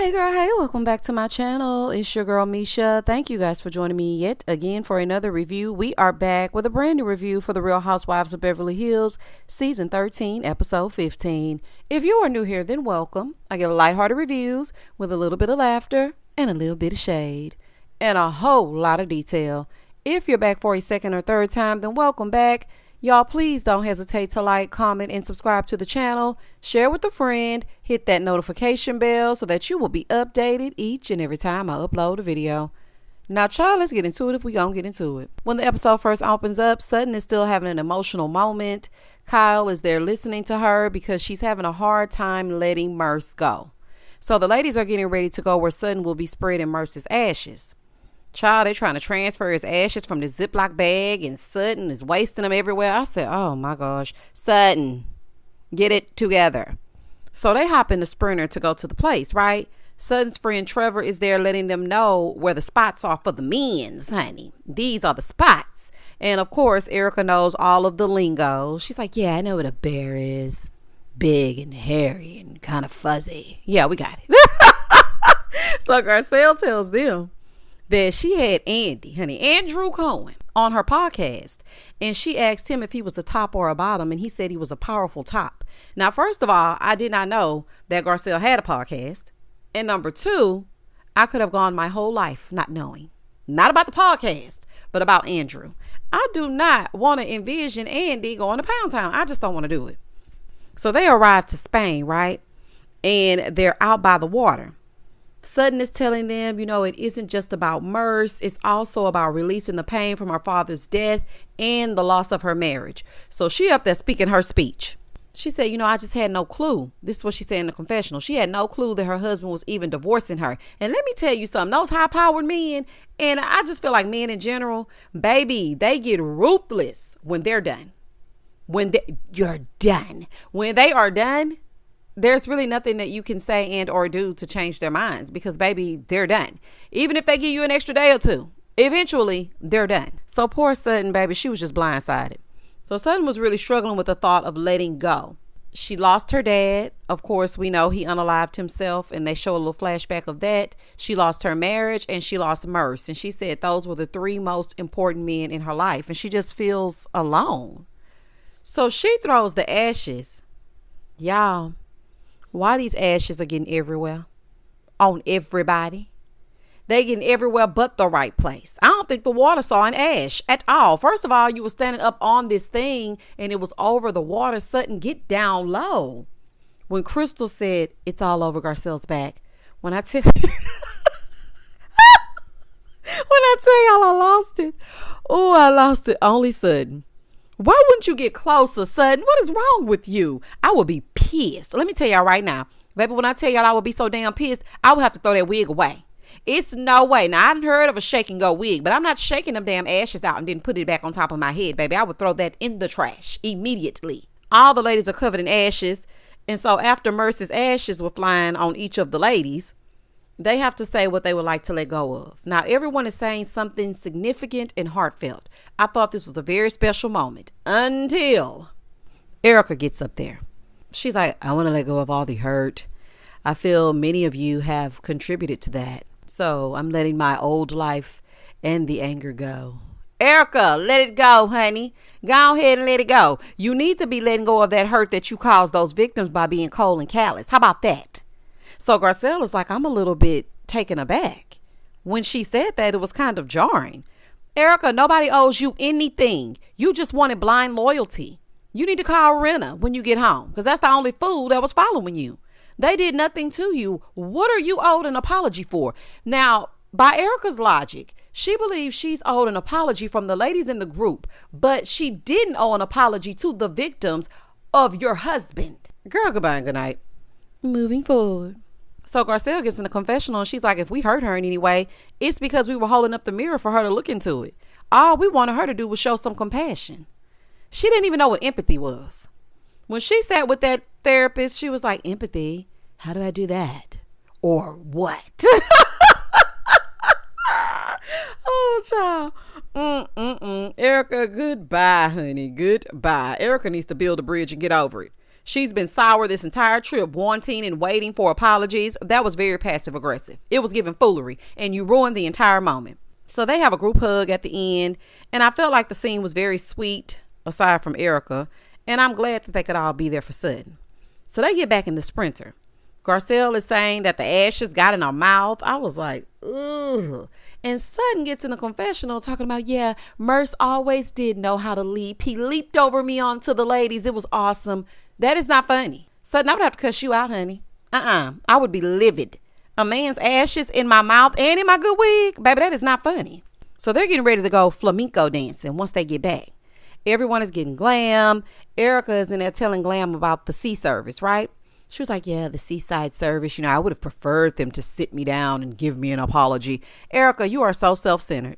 Hey girl, hey, welcome back to my channel. It's your girl Misha. Thank you guys for joining me yet again for another review. We are back with a brand new review for the Real Housewives of Beverly Hills, season 13, episode 15. If you are new here, then welcome. I give lighthearted reviews with a little bit of laughter and a little bit of shade and a whole lot of detail. If you're back for a second or third time, then welcome back. Y'all, please don't hesitate to like, comment, and subscribe to the channel. Share with a friend. Hit that notification bell so that you will be updated each and every time I upload a video. Now, child, let's get into it if we gonna get into it. When the episode first opens up, Sutton is still having an emotional moment. Kyle is there listening to her because she's having a hard time letting Merce go. So the ladies are getting ready to go where Sutton will be spreading Merce's ashes. Child, they're trying to transfer his ashes from the Ziploc bag, and Sutton is wasting them everywhere. I said, oh my gosh, Sutton, get it together. So they hop in the Sprinter to go to the place, right? Sutton's friend Trevor is there letting them know where the spots are for the men's, honey. These are the spots. And of course, Erica knows all of the lingo. She's like, yeah, I know what a bear is. Big and hairy and kind of fuzzy. Yeah, we got it. So Garcelle tells them that she had Andrew Cohen, on her podcast, and she asked him if he was a top or a bottom, and he said he was a powerful top. Now, first of all, I did not know that Garcelle had a podcast, and number two, I could have gone my whole life not knowing, not about the podcast, but about Andrew. I do not want to envision Andy going to Pound Town. I just don't want to do it. So they arrived to Spain, right? And they're out by the water. Sutton is telling them, it isn't just about Merce. It's also about releasing the pain from her father's death and the loss of her marriage. So she up there speaking her speech. She said, I just had no clue. This is what she said in the confessional. She had no clue that her husband was even divorcing her. And let me tell you something, those high-powered men, and I just feel like men in general, baby, they get ruthless when they're done. You're done. When they are done, there's really nothing that you can say and or do to change their minds because, baby, they're done. Even if they give you an extra day or two, eventually they're done. So poor Sutton, baby, she was just blindsided. So Sutton was really struggling with the thought of letting go. She lost her dad. Of course, we know he unalived himself, and they show a little flashback of that. She lost her marriage, and she lost Merce. And she said those were the three most important men in her life, and she just feels alone. So she throws the ashes. Y'all, why these ashes are getting everywhere, on everybody. They getting everywhere but the right place. I don't think the water saw an ash at all. First of all, you were standing up on this thing and it was over the water. Sutton, get down low. When Crystal said, it's all over Garcelle's back. When I tell y'all I lost it. Oh, I lost it. Only Sutton. Why wouldn't you get closer, Sutton? What is wrong with you? I would be pissed. Let me tell y'all right now. Baby, when I tell y'all I would be so damn pissed, I would have to throw that wig away. It's no way. Now, I done heard of a shake and go wig, but I'm not shaking them damn ashes out and then put it back on top of my head, baby. I would throw that in the trash immediately. All the ladies are covered in ashes. And so after Merce's ashes were flying on each of the ladies, they have to say what they would like to let go of. Now, everyone is saying something significant and heartfelt. I thought this was a very special moment until Erica gets up there. She's like, I want to let go of all the hurt. I feel many of you have contributed to that. So I'm letting my old life and the anger go. Erica, let it go, honey. Go ahead and let it go. You need to be letting go of that hurt that you caused those victims by being cold and callous. How about that? So Garcelle is like, I'm a little bit taken aback. When she said that, it was kind of jarring. Erica, nobody owes you anything. You just wanted blind loyalty. You need to call Rena when you get home because that's the only fool that was following you. They did nothing to you. What are you owed an apology for? Now, by Erica's logic, she believes she's owed an apology from the ladies in the group, but she didn't owe an apology to the victims of your husband. Girl, goodbye and good night. Moving forward. So Garcelle gets in the confessional and she's like, if we hurt her in any way, it's because we were holding up the mirror for her to look into it. All we wanted her to do was show some compassion. She didn't even know what empathy was. When she sat with that therapist, she was like, empathy? How do I do that? Or what? Oh, child. Erica, goodbye, honey. Goodbye. Erica needs to build a bridge and get over it. She's been sour this entire trip, wanting and waiting for apologies. That was very passive aggressive. It was giving foolery, and you ruined the entire moment. So they have a group hug at the end, and I felt like the scene was very sweet, aside from Erica, and I'm glad that they could all be there for Sutton. So they get back in the Sprinter. Garcelle is saying that the ashes got in her mouth. I was like, ugh. And Sutton gets in the confessional talking about, yeah, Merce always did know how to leap. He leaped over me onto the ladies. It was awesome. That is not funny. Sutton, I would have to cuss you out, honey. I would be livid. A man's ashes in my mouth and in my good wig. Baby, that is not funny. So they're getting ready to go flamenco dancing once they get back. Everyone is getting glam. Erica is in there telling Glam about the sea service, right? She was like, yeah, the seaside service. I would have preferred them to sit me down and give me an apology. Erica, you are so self-centered.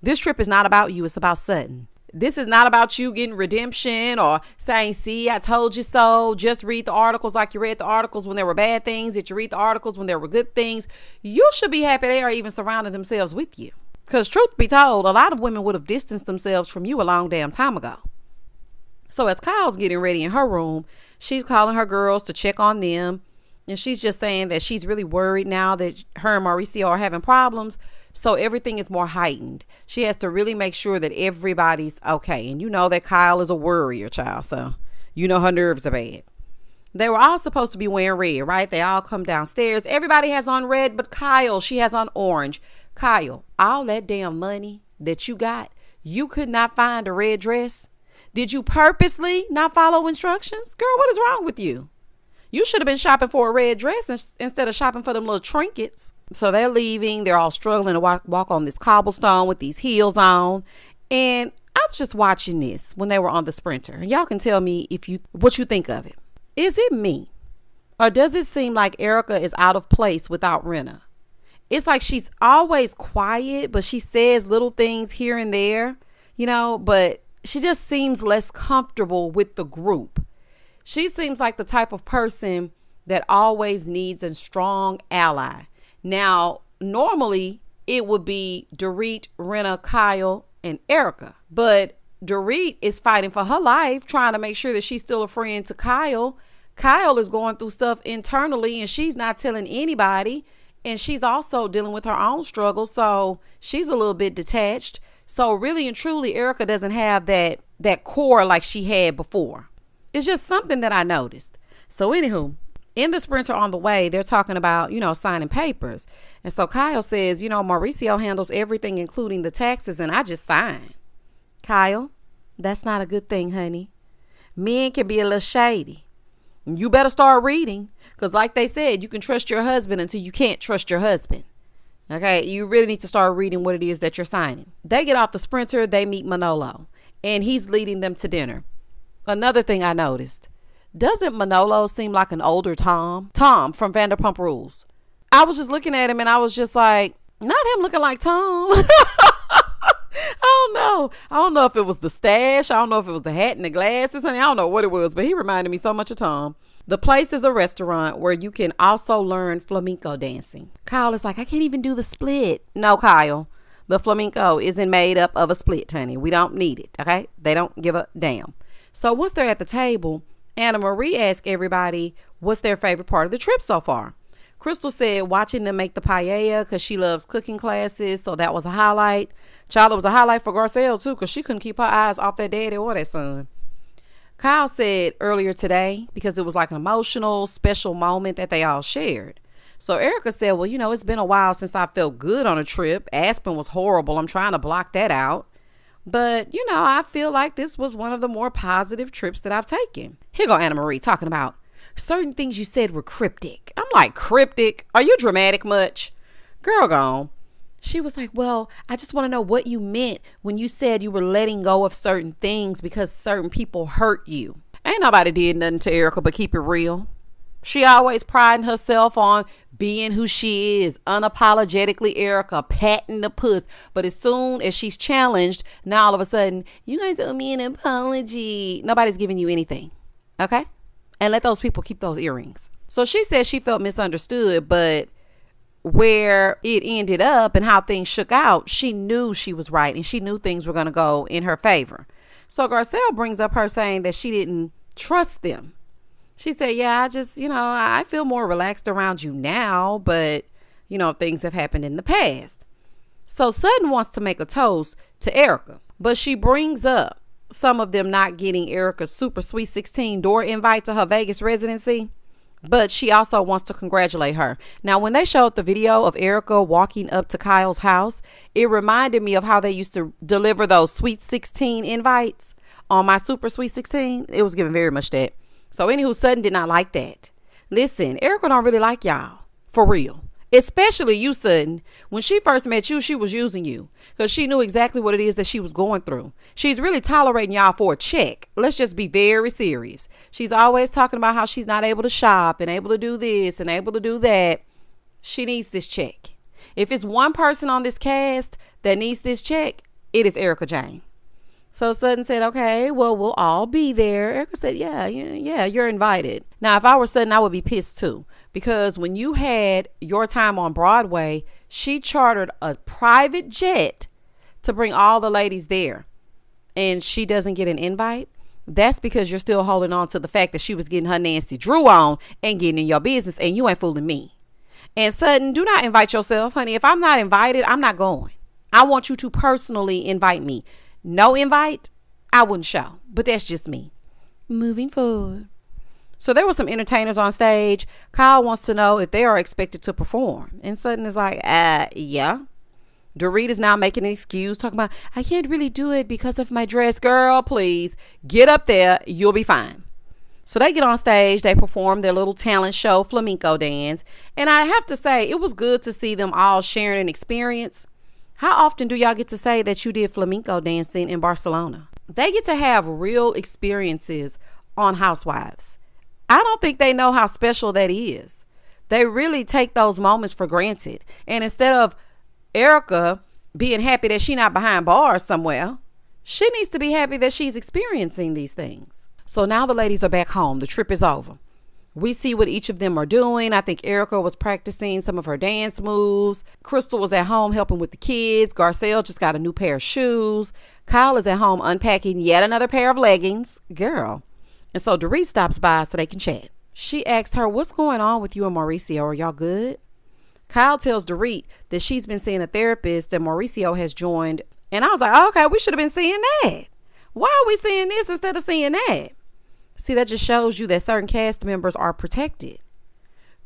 This trip is not about you. It's about Sutton. This is not about you getting redemption or saying, see, I told you so. Just read the articles like you read the articles when there were bad things, that you read the articles when there were good things. You should be happy they are even surrounding themselves with you. Because truth be told, a lot of women would have distanced themselves from you a long damn time ago. So as Kyle's getting ready in her room, she's calling her girls to check on them. And she's just saying that she's really worried now that her and Mauricio are having problems. So everything is more heightened. She has to really make sure that everybody's okay. And you know that Kyle is a worrier, child. So you know her nerves are bad. They were all supposed to be wearing red, right? They all come downstairs. Everybody has on red, but Kyle, she has on orange. Kyle, all that damn money that you got, you could not find a red dress. Did you purposely not follow instructions? Girl, what is wrong with you? You should have been shopping for a red dress instead of shopping for them little trinkets. So they're leaving. They're all struggling to walk on this cobblestone with these heels on. And I was just watching this when they were on the Sprinter. And y'all can tell me what you think of it. Is it me? Or does it seem like Erica is out of place without Rinna? It's like she's always quiet, but she says little things here and there, but she just seems less comfortable with the group. She seems like the type of person that always needs a strong ally. Now, normally it would be Dorit, Rinna, Kyle, and Erica. But Dorit is fighting for her life, trying to make sure that she's still a friend to Kyle. Kyle is going through stuff internally and she's not telling anybody. And she's also dealing with her own struggles. So she's a little bit detached. So really and truly, Erica doesn't have that core like she had before. It's just something that I noticed. So anywho, in the Sprinter on the way, they're talking about, signing papers. And so Kyle says, Mauricio handles everything, including the taxes, and I just sign. Kyle, that's not a good thing, honey. Men can be a little shady. You better start reading, because like they said, you can trust your husband until you can't trust your husband. Okay, you really need to start reading what it is that you're signing. They get off the Sprinter, they meet Manolo, and he's leading them to dinner. Another thing I noticed, doesn't Manolo seem like an older Tom? Tom from Vanderpump Rules. I was just looking at him and I was just like, not him looking like Tom. I don't know if it was the stash. I don't know if it was the hat and the glasses. Honey, I don't know what it was, but he reminded me so much of Tom. The place is a restaurant where you can also learn flamenco dancing. Kyle is like, I can't even do the split. No, Kyle, the flamenco isn't made up of a split, honey. We don't need it. Okay. They don't give a damn. So once they're at the table, Anna Marie asked everybody what's their favorite part of the trip so far. Crystal said watching them make the paella because she loves cooking classes. So that was a highlight. Child, it was a highlight for Garcelle too because she couldn't keep her eyes off that daddy or that son. Kyle said earlier today, because it was like an emotional, special moment that they all shared. So Erica said, well, it's been a while since I felt good on a trip. Aspen was horrible. I'm trying to block that out. But, I feel like this was one of the more positive trips that I've taken. Here go Anna Marie talking about certain things you said were cryptic. I'm like, cryptic? Are you dramatic much? Girl gone. She was like, well, I just want to know what you meant when you said you were letting go of certain things because certain people hurt you. Ain't nobody did nothing to Erica but keep it real. She always priding herself on being who she is, unapologetically Erica, patting the puss. But as soon as she's challenged, now all of a sudden, you guys owe me an apology. Nobody's giving you anything. Okay? And let those people keep those earrings. So she said she felt misunderstood, but where it ended up and how things shook out, she knew she was right and she knew things were going to go in her favor. So Garcelle brings up her saying that she didn't trust them. She said, yeah, I just, I feel more relaxed around you now, but, things have happened in the past. So Sutton wants to make a toast to Erica, but she brings up some of them not getting Erica's super sweet 16 door invite to her Vegas residency. But she also wants to congratulate her. Now, when they showed the video of Erica walking up to Kyle's house, it reminded me of how they used to deliver those sweet 16 invites on my super sweet 16. It was giving very much that. So anywho, Sutton did not like that. Listen, Erica don't really like y'all. For real. Especially you, Sutton. When she first met you, she was using you because she knew exactly what it is that she was going through. She's really tolerating y'all for a check. Let's just be very serious. She's always talking about how she's not able to shop and able to do this and able to do that. She needs this check. If it's one person on this cast that needs this check, it is Erica Jane. So Sutton said, okay, well, we'll all be there. Erica said, yeah, you're invited. Now, if I were Sutton, I would be pissed too. Because when you had your time on Broadway, she chartered a private jet to bring all the ladies there. And she doesn't get an invite. That's because you're still holding on to the fact that she was getting her Nancy Drew on and getting in your business. And you ain't fooling me. And Sutton, do not invite yourself, honey. If I'm not invited, I'm not going. I want you to personally invite me. No invite, I wouldn't show. But that's just me. Moving forward. So there were some entertainers on stage. Kyle wants to know if they are expected to perform. And Sutton is like, yeah. Dorit is now making an excuse, talking about, I can't really do it because of my dress. Girl, please get up there. You'll be fine. So they get on stage. They perform their little talent show, flamenco dance. And I have to say, it was good to see them all sharing an experience. How often do y'all get to say that you did flamenco dancing in Barcelona? They get to have real experiences on Housewives. I don't think they know how special that is. They really take those moments for granted. And instead of Erica being happy that she's not behind bars somewhere, she needs to be happy that she's experiencing these things. So now the ladies are back home. The trip is over. We see what each of them are doing. I think Erica was practicing some of her dance moves. Crystal was at home helping with the kids. Garcelle just got a new pair of shoes. Kyle is at home unpacking yet another pair of leggings. Girl. And so Dorit stops by so they can chat. She asked her, what's going on with you and Mauricio? Are y'all good? Kyle tells Dorit that she's been seeing a therapist and Mauricio has joined. And I was like, okay, we should have been seeing that. Why are we seeing this instead of seeing that? See, that just shows you that certain cast members are protected.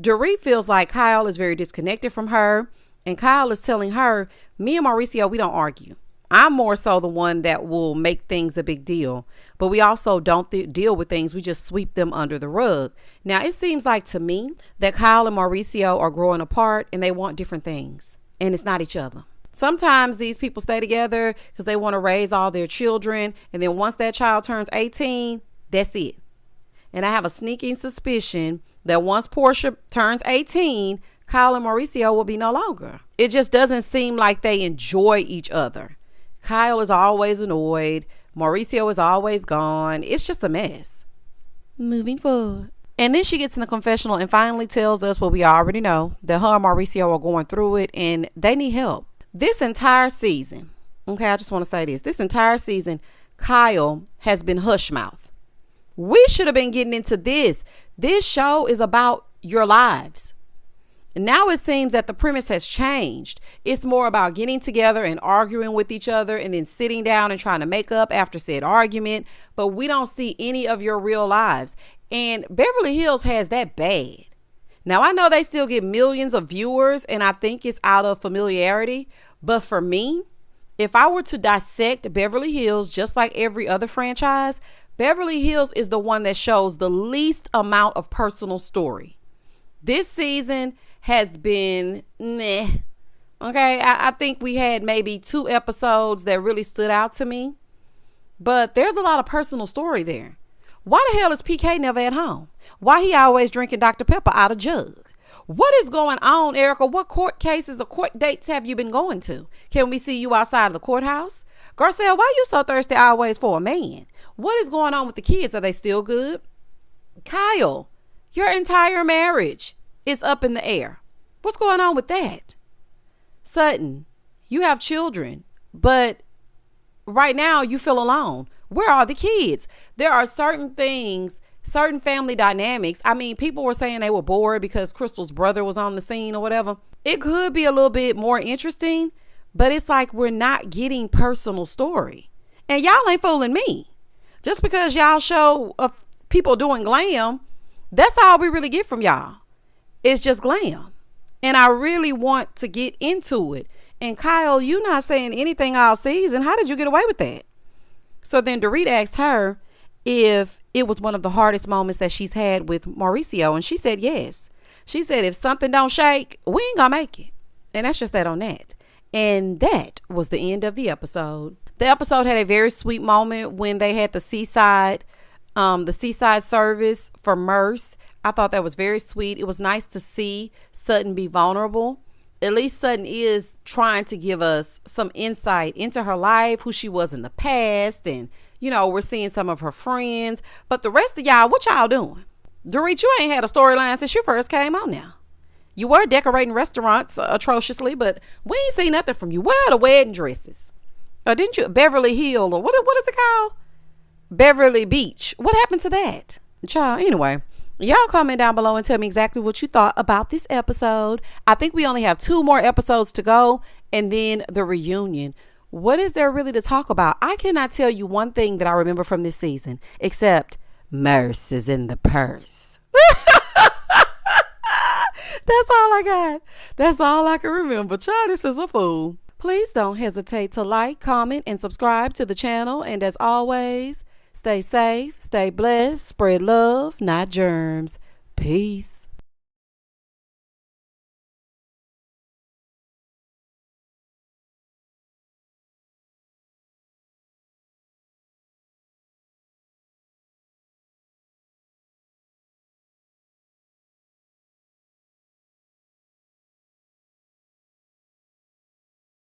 Dorit feels like Kyle is very disconnected from her. And Kyle is telling her, me and Mauricio, we don't argue. I'm more so the one that will make things a big deal. But we also don't deal with things. We just sweep them under the rug. Now, it seems like to me that Kyle and Mauricio are growing apart and they want different things. And it's not each other. Sometimes these people stay together because they want to raise all their children. And then once that child turns 18, that's it. And I have a sneaking suspicion that once Portia turns 18, Kyle and Mauricio will be no longer. It just doesn't seem like they enjoy each other. Kyle is always annoyed. Mauricio is always gone. It's just a mess. Moving forward. And then she gets in the confessional and finally tells us what we already know, that her and Mauricio are going through it and they need help. This entire season, okay, I just want to say this entire season, Kyle has been hush mouth. We should have been getting into this. This show is about your lives. Now it seems that the premise has changed. It's more about getting together and arguing with each other and then sitting down and trying to make up after said argument. But we don't see any of your real lives. And Beverly Hills has that bad. Now, I know they still get millions of viewers and I think it's out of familiarity. But for me, if I were to dissect Beverly Hills just like every other franchise, Beverly Hills is the one that shows the least amount of personal story. This season has been meh. Okay, I think we had maybe 2 episodes that really stood out to me. But there's a lot of personal story there. Why the hell is PK never at home? Why he always drinking Dr. Pepper out of jug? What is going on, Erica? What court cases or court dates have you been going to? Can we see you outside of the courthouse? Garcelle, why you so thirsty always for a man? What is going on with the kids? Are they still good? Kyle, your entire marriage is up in the air. What's going on with that? Sutton, you have children, but right now you feel alone. Where are the kids? There are certain things certain family dynamics. I mean, people were saying they were bored because Crystal's brother was on the scene or whatever. It could be a little bit more interesting, but it's like we're not getting personal story. And y'all ain't fooling me. Just because y'all show people doing glam, that's all we really get from y'all. It's just glam. And I really want to get into it. And Kyle, you not saying anything all season. How did you get away with that? So then Dorit asked her if it was one of the hardest moments that she's had with Mauricio. And she said yes. She said if something don't shake, we ain't gonna make it. And that's just that on that. And that was the end of the episode. The episode had a very sweet moment when they had the seaside service for Merce. I thought that was very sweet. It was nice to see Sutton be vulnerable. At least Sutton is trying to give us some insight into her life, who she was in the past. And, you know, we're seeing some of her friends. But the rest of y'all, what y'all doing? Dorit, you ain't had a storyline since you first came out now. You were decorating restaurants atrociously, but we ain't seen nothing from you. Where are the wedding dresses? Or didn't you? Beverly Hill, or what is it called? Beverly Beach. What happened to that? Child, anyway. Y'all comment down below and tell me exactly what you thought about this episode. I think we only have 2 more episodes to go and then the reunion. What is there really to talk about? I cannot tell you one thing that I remember from this season except Merce is in the purse. That's all I got. That's all I can remember. Child, this is a fool. Please don't hesitate to like, comment, and subscribe to the channel. And as always, stay safe, stay blessed, spread love, not germs. Peace.